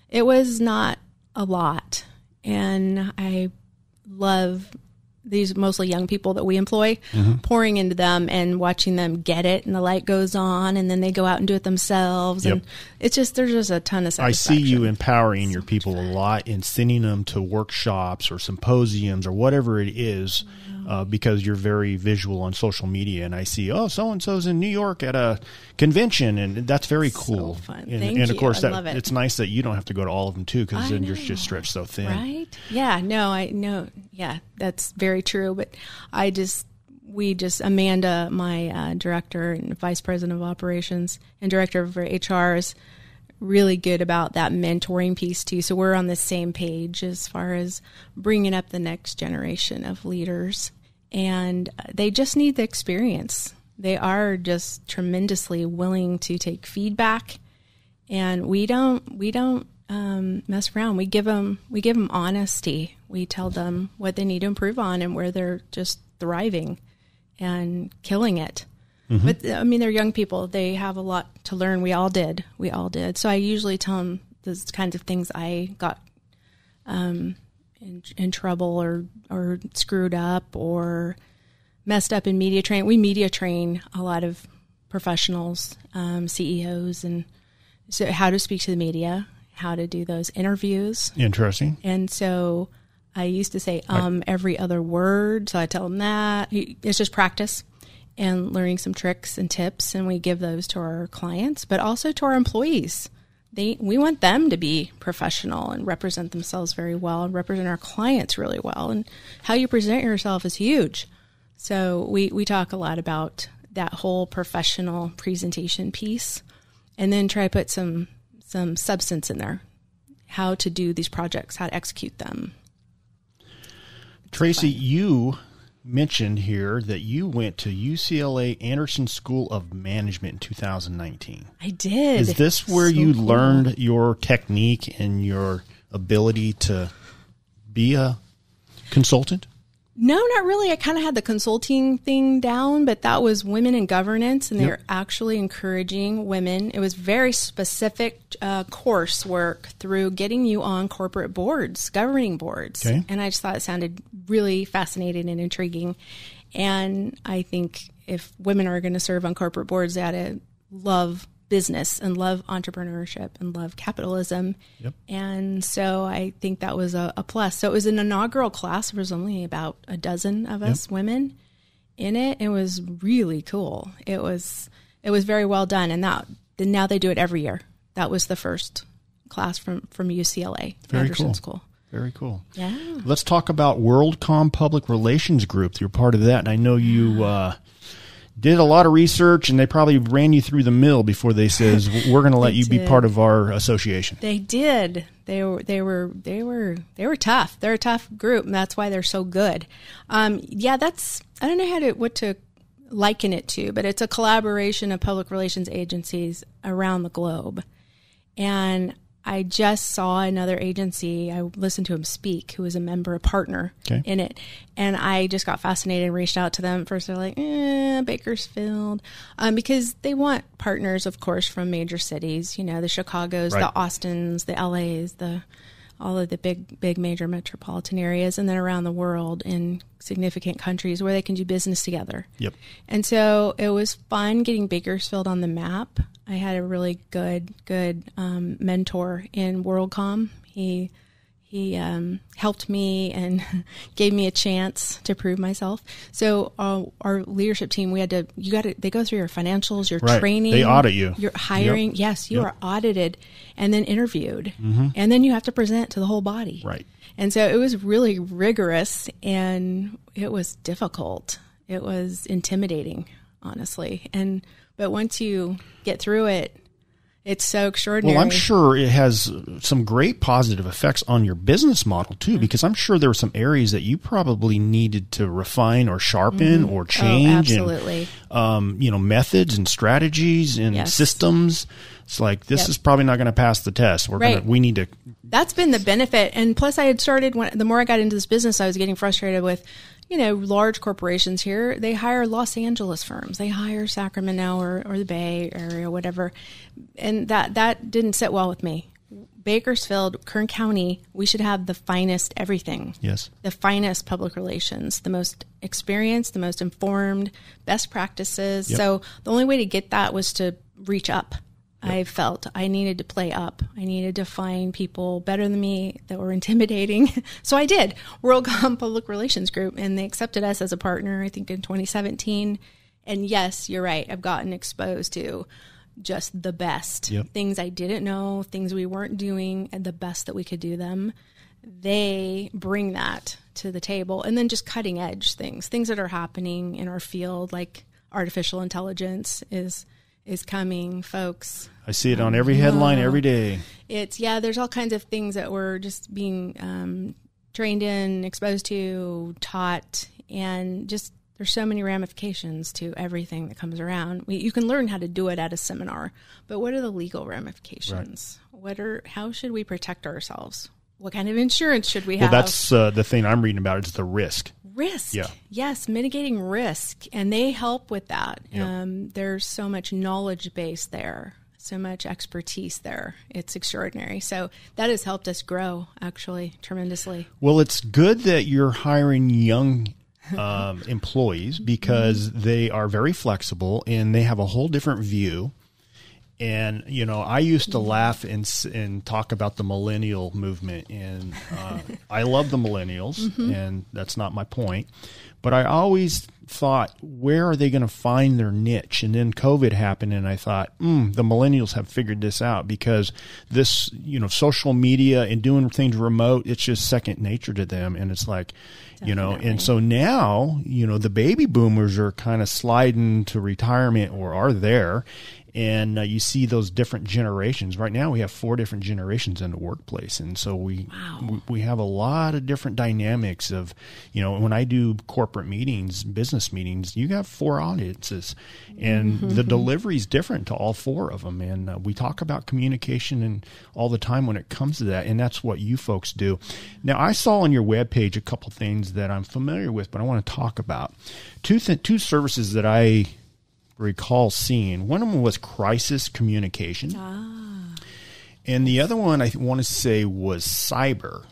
[SPEAKER 1] it was not a lot. And I love these mostly young people that we employ, pouring into them and watching them get it, and the light goes on, and then they go out and do it themselves. And it's just, there's just a ton of satisfaction.
[SPEAKER 2] I see you empowering your people a lot and sending them to workshops or symposiums or whatever it is, because you're very visual on social media. And I see, so-and-so's in New York at a convention, and that's very cool.
[SPEAKER 1] So fun.
[SPEAKER 2] And of course, it's nice that you don't have to go to all of them too, because then you're just stretched so thin.
[SPEAKER 1] Right? Yeah, no, I know. Yeah, that's very true. But Amanda, my director and vice president of operations and director of HR, is really good about that mentoring piece too. So we're on the same page as far as bringing up the next generation of leaders, and they just need the experience. They are just tremendously willing to take feedback, and we don't mess around. We give them honesty. We tell them what they need to improve on and where they're just thriving and killing it. Mm-hmm. But I mean, they're young people. They have a lot to learn. We all did. So I usually tell them those kinds of things I got in trouble or screwed up or messed up in media training. We media train a lot of professionals, CEOs, and so how to speak to the media, how to do those interviews.
[SPEAKER 2] Interesting.
[SPEAKER 1] And so I used to say every other word. So I tell them that. It's just practice and learning some tricks and tips. And we give those to our clients, but also to our employees. We want them to be professional and represent themselves very well and represent our clients really well. And how you present yourself is huge. So we talk a lot about that whole professional presentation piece, and then try to put some substance in there, how to do these projects, how to execute them.
[SPEAKER 2] Tracy, you mentioned here that you went to UCLA Anderson School of Management in 2019.
[SPEAKER 1] I did.
[SPEAKER 2] Is this where you learned your technique and your ability to be a consultant?
[SPEAKER 1] No, not really. I kind of had the consulting thing down, but that was women in governance, and they were actually encouraging women. It was very specific coursework through getting you on corporate boards, governing boards. Okay. And I just thought it sounded really fascinating and intriguing. And I think if women are going to serve on corporate boards, they ought to love business and love entrepreneurship and love capitalism. Yep. And so I think that was a plus. So it was an inaugural class. There was only about a dozen of us women in it. It was really cool. It was very well done. And now they do it every year. That was the first class from UCLA, Anderson School.
[SPEAKER 2] Very cool.
[SPEAKER 1] Yeah.
[SPEAKER 2] Let's talk about Worldcom Public Relations Group. You're part of that. And I know you did a lot of research, and they probably ran you through the mill before they says we're going to let you be part of our association. They
[SPEAKER 1] did. They were tough. They're a tough group, and that's why they're so good. I don't know what to liken it to, but it's a collaboration of public relations agencies around the globe. And I just saw another agency, I listened to him speak, who was a partner in it. And I just got fascinated and reached out to them. First, they're like, Bakersfield. Because they want partners, of course, from major cities, the Chicagos, the Austins, the LAs, all of the big major metropolitan areas, and then around the world in significant countries where they can do business together. Yep. And so it was fun getting Bakersfield on the map. I had a really good mentor in Worldcom. He helped me and gave me a chance to prove myself. So our leadership team, they go through your financials, your training. They audit you. Your hiring. Yep. Yes, you are audited and then interviewed. Mm-hmm. And then you have to present to the whole body. Right. And so it was really rigorous, and it was difficult. It was intimidating, honestly. But once you get through it, it's so extraordinary. Well, I'm sure it has some great positive effects on your business model, too, because I'm sure there were some areas that you probably needed to refine or sharpen or change. Oh, absolutely. And, methods and strategies and systems. It's like, this is probably not going to pass the test. We need to. That's been the benefit. And plus, I had started, the more I got into this business, I was getting frustrated with, large corporations here. They hire Los Angeles firms. They hire Sacramento or the Bay Area, whatever. And that didn't sit well with me. Bakersfield, Kern County, we should have the finest everything. Yes. The finest public relations, the most experienced, the most informed, best practices. Yep. So the only way to get that was to reach up. Yep. I felt I needed to play up. I needed to find people better than me that were intimidating. So I did. Worldcom Public Relations Group, and they accepted us as a partner, I think, in 2017. And yes, you're right. I've gotten exposed to just the best. Yep. Things I didn't know, things we weren't doing, and the best that we could do them. They bring that to the table. And then just cutting edge things that are happening in our field, like artificial intelligence is is coming, folks.
[SPEAKER 2] I see it on every headline every day.
[SPEAKER 1] There's all kinds of things that we're just being trained in, exposed to, taught, and just there's so many ramifications to everything that comes around. You can learn how to do it at a seminar, but what are the legal ramifications? Right. How should we protect ourselves? What kind of insurance should we have?
[SPEAKER 2] Well, that's the thing I'm reading about is the risk.
[SPEAKER 1] Risk.
[SPEAKER 2] Yeah.
[SPEAKER 1] Yes, mitigating risk, and they help with that.
[SPEAKER 2] Yeah.
[SPEAKER 1] There's so much knowledge base there, so much expertise there. It's extraordinary. So that has helped us grow, actually, tremendously.
[SPEAKER 2] Well, it's good that you're hiring young employees because they are very flexible and they have a whole different view. And, I used to laugh and talk about the millennial movement, and I love the millennials, and that's not my point. But I always thought, where are they going to find their niche? And then COVID happened, and I thought, the millennials have figured this out because this, social media and doing things remote, it's just second nature to them. And it's like,
[SPEAKER 1] Definitely.
[SPEAKER 2] And so now, the baby boomers are kind of sliding to retirement or are there. And you see those different generations. Right now we have 4 different generations in the workplace. And so we have a lot of different dynamics of, when I do corporate meetings, business meetings, you got 4 audiences. And the delivery is different to all 4 of them. And we talk about communication and all the time when it comes to that. And that's what you folks do. Now, I saw on your webpage a couple things that I'm familiar with, but I want to talk about. Two services that I recall seeing. One of them was crisis communication. And the other one I want to say was cyber.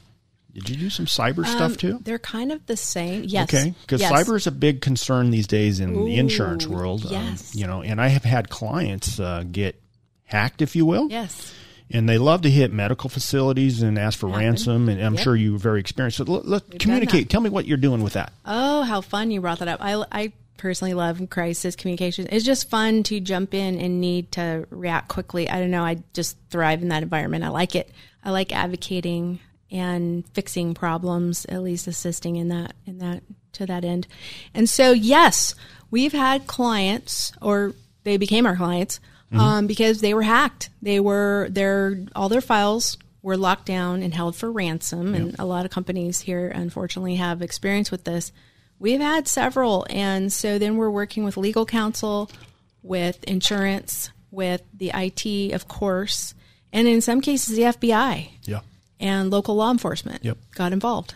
[SPEAKER 2] Did you do some cyber stuff too?
[SPEAKER 1] They're kind of the same. Yes.
[SPEAKER 2] Okay. Because cyber is a big concern these days in the insurance world.
[SPEAKER 1] Yes.
[SPEAKER 2] And I have had clients get hacked, if you will.
[SPEAKER 1] Yes.
[SPEAKER 2] And they love to hit medical facilities and ask for ransom. And I'm sure you're very experienced. So let's communicate. Tell me what you're doing with that.
[SPEAKER 1] Oh, how fun you brought that up. I personally love crisis communication. It's just fun to jump in and need to react quickly. I don't know. I just thrive in that environment. I like it. I like advocating and fixing problems, at least assisting in that to that end. And so, yes, we've had clients, or they became our clients, because they were hacked. All their files were locked down and held for ransom. And a lot of companies here, unfortunately, have experience with this. We've had several, and so then we're working with legal counsel, with insurance, with the IT, of course, and in some cases the FBI and local law enforcement got involved.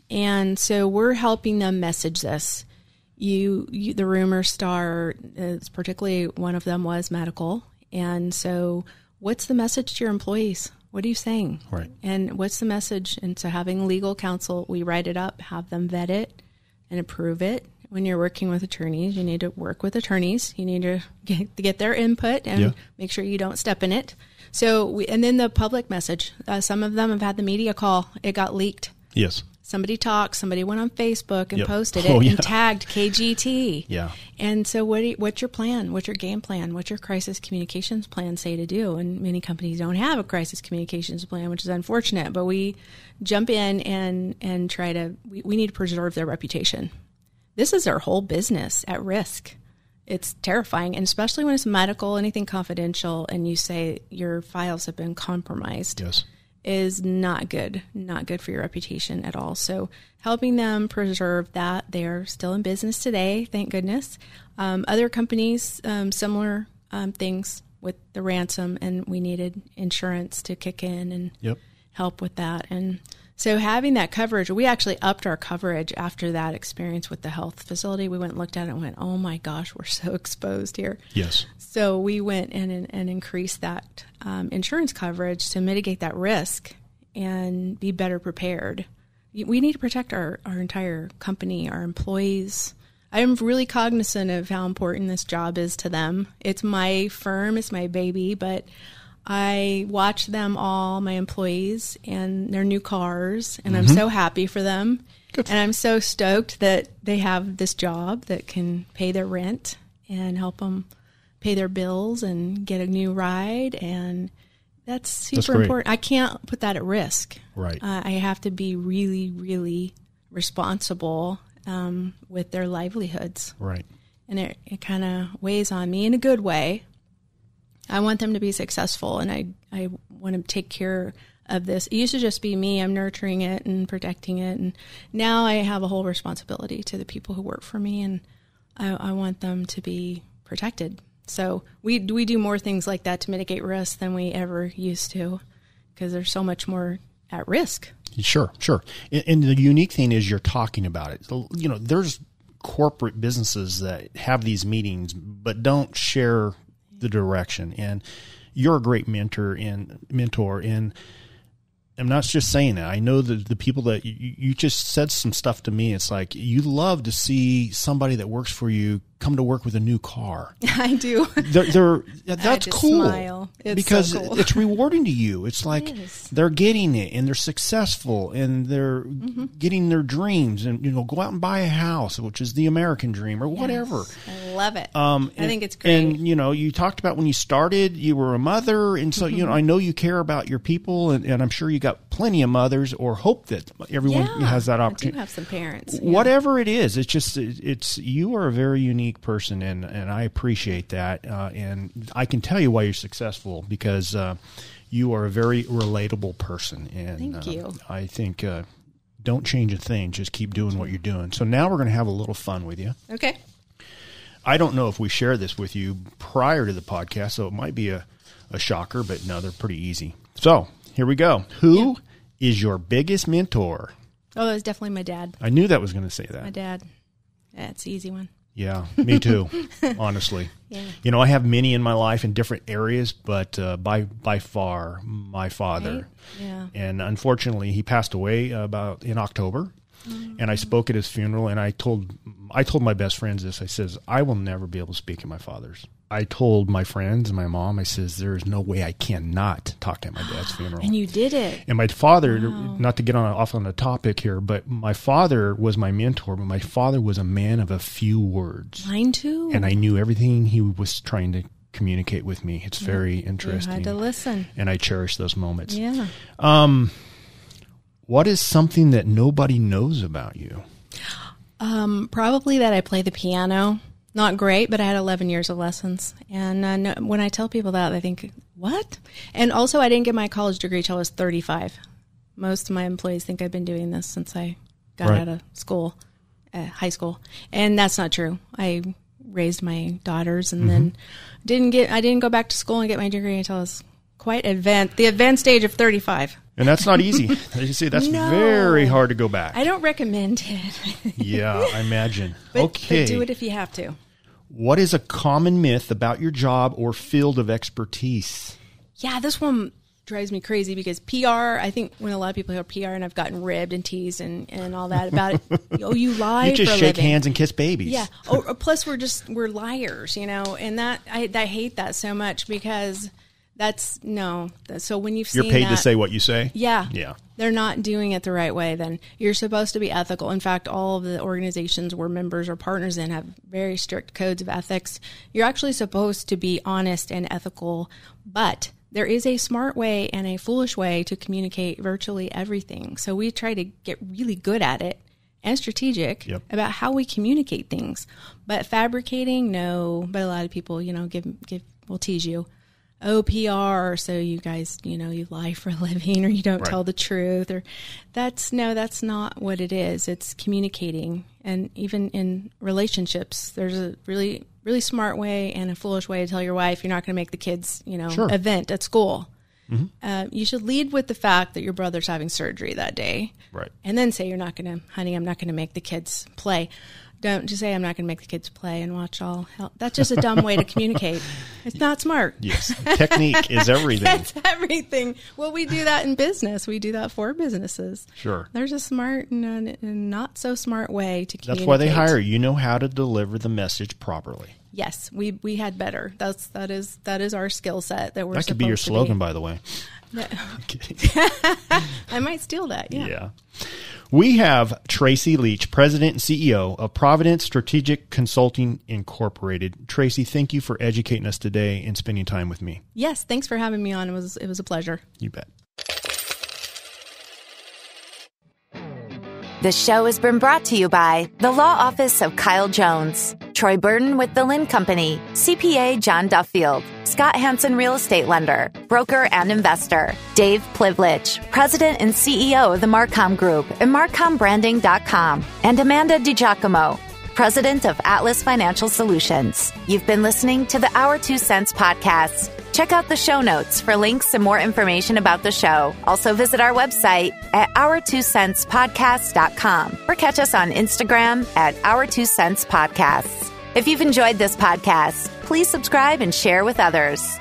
[SPEAKER 1] And so we're helping them message this. The rumor star, particularly one of them was medical, and so what's the message to your employees? What are you saying?
[SPEAKER 2] Right.
[SPEAKER 1] And what's the message? And so having legal counsel, we write it up, have them vet it, and approve it. When you're working with attorneys, you need to work with attorneys. You need to get their input and make sure you don't step in it. So, and then the public message. Some of them have had the media call. It got leaked.
[SPEAKER 2] Yes.
[SPEAKER 1] Somebody talked. Somebody went on Facebook and posted it and tagged KGT.
[SPEAKER 2] Yeah.
[SPEAKER 1] And so, what's your plan? What's your game plan? What's your crisis communications plan say to do? And many companies don't have a crisis communications plan, which is unfortunate. But we jump in and try to. We need to preserve their reputation. This is their whole business at risk. It's terrifying, and especially when it's medical, anything confidential, and you say your files have been compromised.
[SPEAKER 2] Yes.
[SPEAKER 1] Is not good for your reputation at all. So helping them preserve that. They're still in business today, thank goodness. Other companies, similar things with the ransom, and we needed insurance to kick in and help with that. And so having that coverage, we actually upped our coverage after that experience with the health facility. We went and looked at it and went, oh my gosh, we're so exposed here.
[SPEAKER 2] Yes.
[SPEAKER 1] So we went and increased that insurance coverage to mitigate that risk and be better prepared. We need to protect our entire company, our employees. I am really cognizant of how important this job is to them. It's my firm, it's my baby, but I watch them all, my employees, and their new cars, and I'm so happy for them. And I'm so stoked that they have this job that can pay their rent and help them pay their bills and get a new ride. And that's super important. I can't put that at risk.
[SPEAKER 2] Right.
[SPEAKER 1] I have to be really, really responsible with their livelihoods.
[SPEAKER 2] Right.
[SPEAKER 1] And it kind of weighs on me in a good way. I want them to be successful, and I want to take care of this. It used to just be me. I'm nurturing it and protecting it, and now I have a whole responsibility to the people who work for me, and I want them to be protected. So we do more things like that to mitigate risk than we ever used to, because there's so much more at risk.
[SPEAKER 2] Sure. And the unique thing is you're talking about it. You know, there's corporate businesses that have these meetings but don't share the direction. And you're a great mentor, and I'm not just saying that. I know that the people that you just said some stuff to me. It's like you love to see somebody that works for you come to work with a new car.
[SPEAKER 1] I do.
[SPEAKER 2] That's cool.
[SPEAKER 1] Smile. It's
[SPEAKER 2] because
[SPEAKER 1] so cool.
[SPEAKER 2] It's rewarding to you. It's like they're getting it, and they're successful, and they're getting their dreams, and go out and buy a house, which is the American dream, or whatever.
[SPEAKER 1] I love it. I think it's great.
[SPEAKER 2] And you talked about when you started, you were a mother, and so I know you care about your people, and I'm sure you got plenty of mothers, or hope that everyone has that opportunity.
[SPEAKER 1] I do have some parents.
[SPEAKER 2] Whatever it is, it's just you are a very unique person, and I appreciate that, and I can tell you why you're successful, because you are a very relatable person, and
[SPEAKER 1] thank you.
[SPEAKER 2] I think don't change a thing, just keep doing what you're doing. So now we're going to have a little fun with you.
[SPEAKER 1] Okay.
[SPEAKER 2] I don't know if we share this with you prior to the podcast, so it might be a shocker, but no, they're pretty easy. So here we go. Who is your biggest mentor?
[SPEAKER 1] Oh, it was definitely my dad.
[SPEAKER 2] I knew that was going to say that.
[SPEAKER 1] My dad. Yeah, it's an easy one.
[SPEAKER 2] Yeah, me too, honestly.
[SPEAKER 1] Yeah.
[SPEAKER 2] I have many in my life in different areas, but by far, my father.
[SPEAKER 1] Right? Yeah.
[SPEAKER 2] And unfortunately, he passed away about in October. And I spoke at his funeral, and I told my best friends this. I says, I will never be able to speak at my father's. I told my friends and my mom, I says, there is no way I cannot talk at my dad's funeral.
[SPEAKER 1] And you did it.
[SPEAKER 2] And my father, not to get off on the topic here, but my father was my mentor, but my father was a man of a few words.
[SPEAKER 1] Mine too.
[SPEAKER 2] And I knew everything he was trying to communicate with me. It's very interesting.
[SPEAKER 1] You had to listen.
[SPEAKER 2] And I cherish those moments.
[SPEAKER 1] Yeah.
[SPEAKER 2] What is something that nobody knows about you?
[SPEAKER 1] Probably that I play the piano. Not great, but I had 11 years of lessons. And when I tell people that, they think, what? And also, I didn't get my college degree till I was 35. Most of my employees think I've been doing this since I got out of school, high school. And that's not true. I raised my daughters, and then I didn't go back to school and get my degree until I was quite the advanced age of 35.
[SPEAKER 2] And that's not easy. As you see, that's very hard to go back.
[SPEAKER 1] I don't recommend it.
[SPEAKER 2] Yeah, I imagine.
[SPEAKER 1] But do it if you have to.
[SPEAKER 2] What is a common myth about your job or field of expertise?
[SPEAKER 1] Yeah, this one drives me crazy because PR, I think when a lot of people hear PR, and I've gotten ribbed and teased and all that about it, you lie
[SPEAKER 2] you just
[SPEAKER 1] for a
[SPEAKER 2] shake
[SPEAKER 1] living.
[SPEAKER 2] hands and kiss babies.
[SPEAKER 1] Yeah. Plus we're liars, and that I hate that so much because so when you've seen
[SPEAKER 2] you're paid to say what you say?
[SPEAKER 1] Yeah.
[SPEAKER 2] They're
[SPEAKER 1] not doing it the right way, then you're supposed to be ethical. In fact, all of the organizations we're members or partners in have very strict codes of ethics. You're actually supposed to be honest and ethical, but there is a smart way and a foolish way to communicate virtually everything. So we try to get really good at it and strategic about how we communicate things. But fabricating, no. But a lot of people, will tease you. PR, so you guys, you lie for a living, or you don't tell the truth, or that's not what it is. It's communicating. And even in relationships, there's a really, really smart way and a foolish way to tell your wife you're not going to make the kids, event at school. Mm-hmm. You should lead with the fact that your brother's having surgery that day.
[SPEAKER 2] Right.
[SPEAKER 1] And then say, I'm not going to make the kids play. Don't just say, I'm not going to make the kids play and watch all hell. That's just a dumb way to communicate. It's not smart.
[SPEAKER 2] Yes. Technique is everything.
[SPEAKER 1] It's everything. Well, we do that in business. We do that for businesses.
[SPEAKER 2] Sure.
[SPEAKER 1] There's a smart and not so smart way to communicate.
[SPEAKER 2] That's why they hire you. You know how to deliver the message properly.
[SPEAKER 1] Yes, we had better. That is our skill set that we're
[SPEAKER 2] that could be your slogan, by the way.
[SPEAKER 1] No.
[SPEAKER 2] I'm kidding.
[SPEAKER 1] I might steal that. Yeah.
[SPEAKER 2] We have Tracy Leach, President and CEO of Providence Strategic Consulting Incorporated. Tracy, thank you for educating us today and spending time with me.
[SPEAKER 1] Yes, thanks for having me on. It was a pleasure.
[SPEAKER 2] You bet.
[SPEAKER 3] The show has been brought to you by the Law Office of Kyle Jones, Troy Burton with the Lynn Company, CPA John Duffield, Scott Hansen Real Estate Lender, broker and investor. Dave Plivlich, president and CEO of the Marcom Group and marcombranding.com. And Amanda DiGiacomo, president of Atlas Financial Solutions. You've been listening to the Our 2 Cents podcast. Check out the show notes for links and more information about the show. Also visit our website at our2centspodcast.com or catch us on Instagram at Our 2 Cents Podcasts. If you've enjoyed this podcast, please subscribe and share with others.